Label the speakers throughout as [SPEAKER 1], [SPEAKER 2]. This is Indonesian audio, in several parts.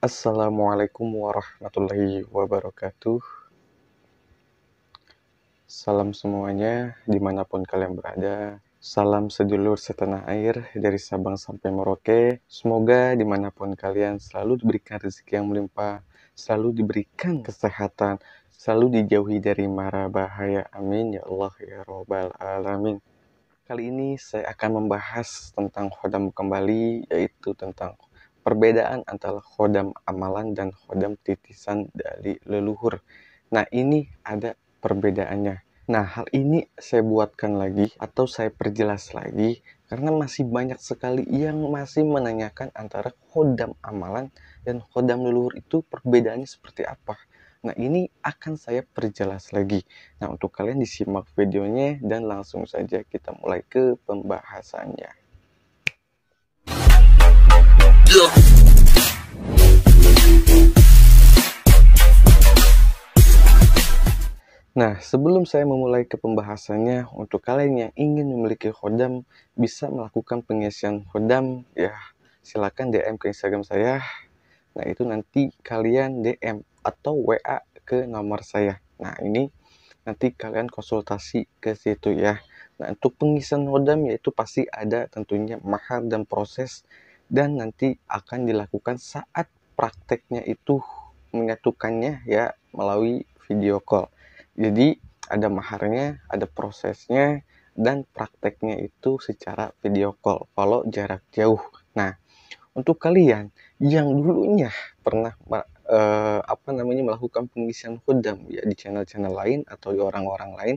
[SPEAKER 1] Assalamualaikum warahmatullahi wabarakatuh. Salam semuanya, dimanapun kalian berada. Salam sedulur setanah air dari Sabang sampai Merauke. Semoga dimanapun kalian selalu diberikan rezeki yang melimpah, selalu diberikan kesehatan, selalu dijauhi dari mara bahaya. Amin ya Allah ya Robbal Alamin. Kali ini saya akan membahas tentang khodam kembali, yaitu tentang perbedaan antara khodam amalan dan khodam titisan dari leluhur. Nah, ini ada perbedaannya. Nah, hal ini saya buatkan lagi atau saya perjelas lagi karena masih banyak sekali yang masih menanyakan antara khodam amalan dan khodam leluhur itu perbedaannya seperti apa. Nah, ini akan saya perjelas lagi. Nah, untuk kalian disimak videonya dan langsung saja kita mulai ke pembahasannya. Nah, sebelum saya memulai ke pembahasannya, untuk kalian yang ingin memiliki khodam, bisa melakukan pengisian khodam, ya silakan DM ke Instagram saya. Nah, itu nanti kalian DM atau WA ke nomor saya. Nah, ini nanti kalian konsultasi ke situ ya. Nah, untuk pengisian khodam yaitu pasti ada tentunya mahar dan proses, dan nanti akan dilakukan saat prakteknya itu menyatukannya ya melalui video call. Jadi ada maharnya, ada prosesnya, dan prakteknya itu secara video call kalau jarak jauh. Nah, untuk kalian yang dulunya pernah melakukan pengisian khodam ya di channel-channel lain atau di orang-orang lain,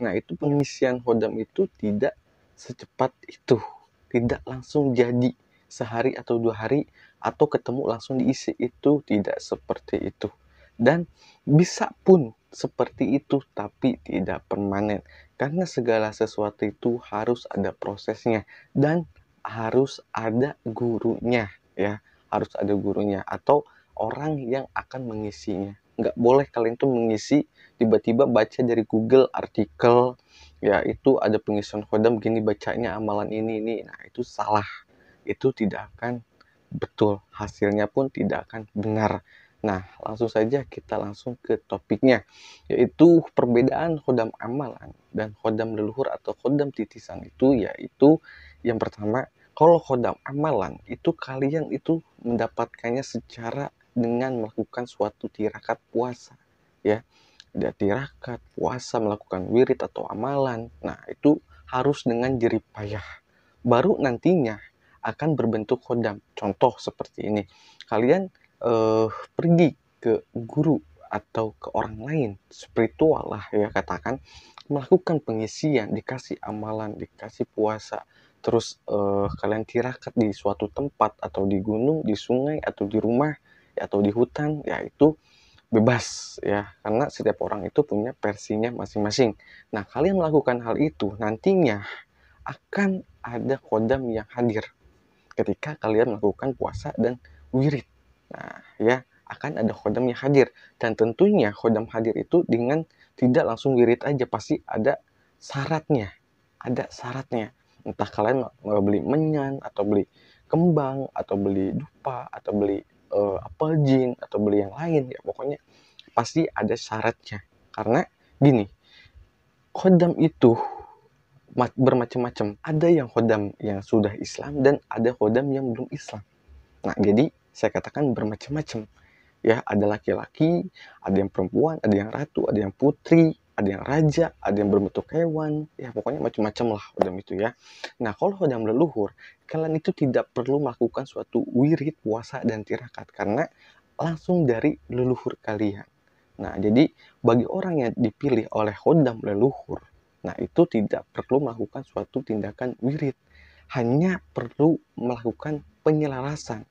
[SPEAKER 1] nah itu pengisian khodam itu tidak secepat itu, tidak langsung jadi sehari atau 2 hari atau ketemu langsung diisi, itu tidak seperti itu. Dan bisa pun seperti itu tapi tidak permanen, karena segala sesuatu itu harus ada prosesnya dan harus ada gurunya ya, harus ada gurunya atau orang yang akan mengisinya. Nggak boleh kalian tuh mengisi tiba-tiba baca dari Google artikel ya itu ada pengisian khodam gini bacanya amalan ini. Nah, itu salah. Itu tidak akan betul, hasilnya pun tidak akan benar. Nah, langsung saja kita langsung ke topiknya, yaitu perbedaan khodam amalan dan khodam leluhur atau khodam titisan itu, yaitu yang pertama, kalau khodam amalan itu kalian itu mendapatkannya secara dengan melakukan suatu tirakat puasa ya. Ada tirakat puasa, melakukan wirid atau amalan. Nah, itu harus dengan jerih payah. Baru nantinya akan berbentuk khodam. Contoh seperti ini. Kalian pergi ke guru atau ke orang lain, spiritual lah ya katakan, melakukan pengisian, dikasih amalan, dikasih puasa, terus kalian tirakat di suatu tempat atau di gunung, di sungai, atau di rumah, ya, atau di hutan, ya itu bebas ya, karena setiap orang itu punya versinya masing-masing. Nah, kalian melakukan hal itu, nantinya akan ada khodam yang hadir ketika kalian melakukan puasa dan wirid. Nah, ya, akan ada khodam yang hadir. Dan tentunya khodam hadir itu dengan tidak langsung wirid aja, pasti ada syaratnya. Ada syaratnya. Entah kalian mau beli menyan, atau beli kembang, atau beli dupa, atau beli apel jin, atau beli yang lain. Ya, pokoknya pasti ada syaratnya. Karena gini, khodam itu bermacam-macam. Ada yang khodam yang sudah Islam dan ada khodam yang belum Islam. Nah, jadi saya katakan bermacam-macam. Ya, ada laki-laki, ada yang perempuan, ada yang ratu, ada yang putri, ada yang raja, ada yang berbentuk hewan. Ya, pokoknya macam-macam lah khodam itu ya. Nah, kalau khodam leluhur, kalian itu tidak perlu melakukan suatu wirid, puasa, dan tirakat karena langsung dari leluhur kalian. Nah, jadi bagi orang yang dipilih oleh khodam leluhur, nah itu tidak perlu melakukan suatu tindakan wirid, hanya perlu melakukan penyelarasan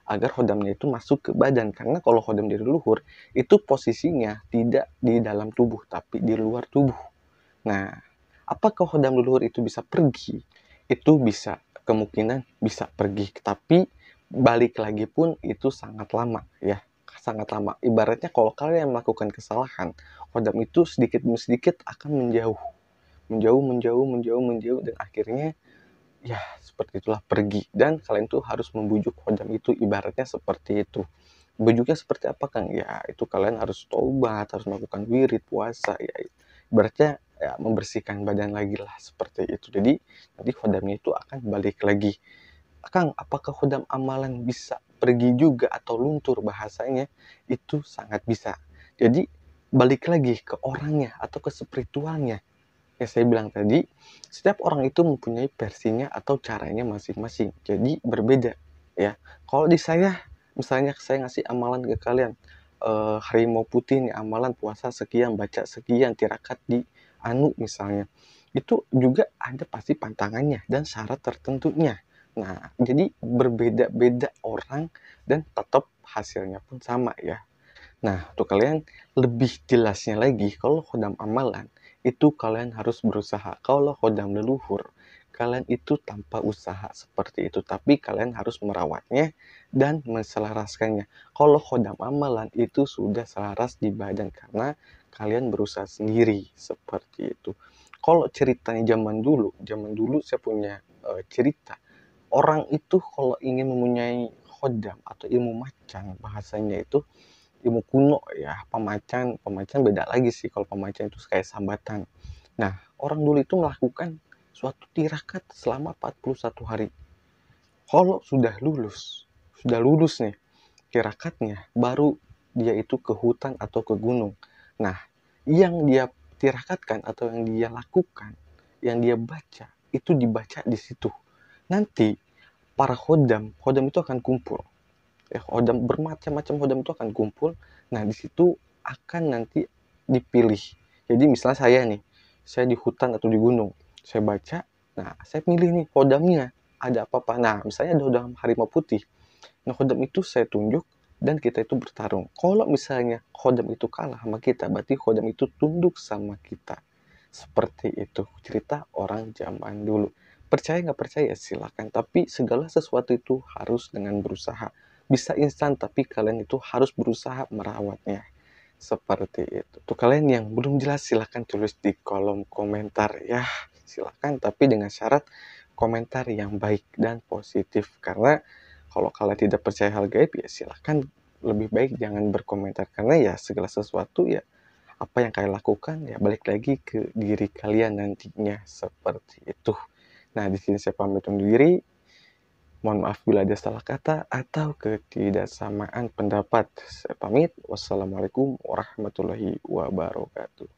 [SPEAKER 1] agar khodamnya itu masuk ke badan. Karena kalau khodam dari leluhur itu posisinya tidak di dalam tubuh tapi di luar tubuh. Nah, apakah khodam leluhur itu bisa pergi? Itu bisa, kemungkinan bisa pergi, tapi balik lagi pun itu sangat lama ya, sangat lama. Ibaratnya kalau kalian melakukan kesalahan, khodam itu sedikit demi sedikit akan menjauh dan akhirnya ya seperti itulah pergi, dan kalian tuh harus membujuk khodam itu, ibaratnya seperti itu. Wujudnya seperti apa, Kang? Ya itu kalian harus taubat, harus melakukan wirid, puasa, ya ibaratnya ya membersihkan badan lagi lah seperti itu. Jadi nanti khodamnya itu akan balik lagi. Kang, apakah khodam amalan bisa pergi juga atau luntur? Bahasanya itu sangat bisa. Jadi balik lagi ke orangnya atau ke spiritualnya. Ya saya bilang tadi, setiap orang itu mempunyai versinya atau caranya masing-masing. Jadi berbeda ya. Kalau di saya, misalnya saya ngasih amalan ke kalian, harimau putih nih amalan puasa sekian, baca sekian, tirakat di anu misalnya. Itu juga ada pasti pantangannya dan syarat tertentunya. Nah, jadi berbeda-beda orang dan tetap hasilnya pun sama ya. Nah, untuk kalian lebih jelasnya lagi, kalau khodam amalan, itu kalian harus berusaha. Kalau khodam leluhur, kalian itu tanpa usaha seperti itu. Tapi kalian harus merawatnya dan menselaraskannya. Kalau khodam amalan, itu sudah selaras di badan karena kalian berusaha sendiri seperti itu. Kalau ceritanya zaman dulu saya punya cerita. Orang itu kalau ingin mempunyai khodam atau ilmu macan, bahasanya itu ilmu kuno ya, pemacan beda lagi sih. Kalau pemacan itu kayak sambatan. Nah, orang dulu itu melakukan suatu tirakat selama 41 hari. Kalau sudah lulus nih tirakatnya, baru dia itu ke hutan atau ke gunung. Nah, yang dia tirakatkan atau yang dia lakukan, yang dia baca, itu dibaca di situ. Nanti para khodam itu akan kumpul ya, khodam bermacam-macam khodam itu akan kumpul. Nah di situ akan nanti dipilih. Jadi misalnya saya nih, saya di hutan atau di gunung, saya baca, nah saya pilih nih khodamnya ada apa-apa. Nah misalnya ada udang harimau putih, nah khodam itu saya tunjuk dan kita itu bertarung. Kalau misalnya khodam itu kalah sama kita, berarti khodam itu tunduk sama kita. Seperti itu cerita orang zaman dulu. Percaya nggak percaya silakan, tapi segala sesuatu itu harus dengan berusaha. Bisa instan, tapi kalian itu harus berusaha merawatnya. Seperti itu. Tuh kalian yang belum jelas silahkan tulis di kolom komentar ya. Silahkan, tapi dengan syarat komentar yang baik dan positif. Karena kalau kalian tidak percaya hal gaib ya silahkan, lebih baik jangan berkomentar. Karena ya segala sesuatu ya apa yang kalian lakukan ya balik lagi ke diri kalian nantinya seperti itu. Nah, di sini saya pamit undur diri. Mohon maaf bila ada salah kata atau ketidaksamaan pendapat. Saya pamit. Wassalamualaikum warahmatullahi wabarakatuh.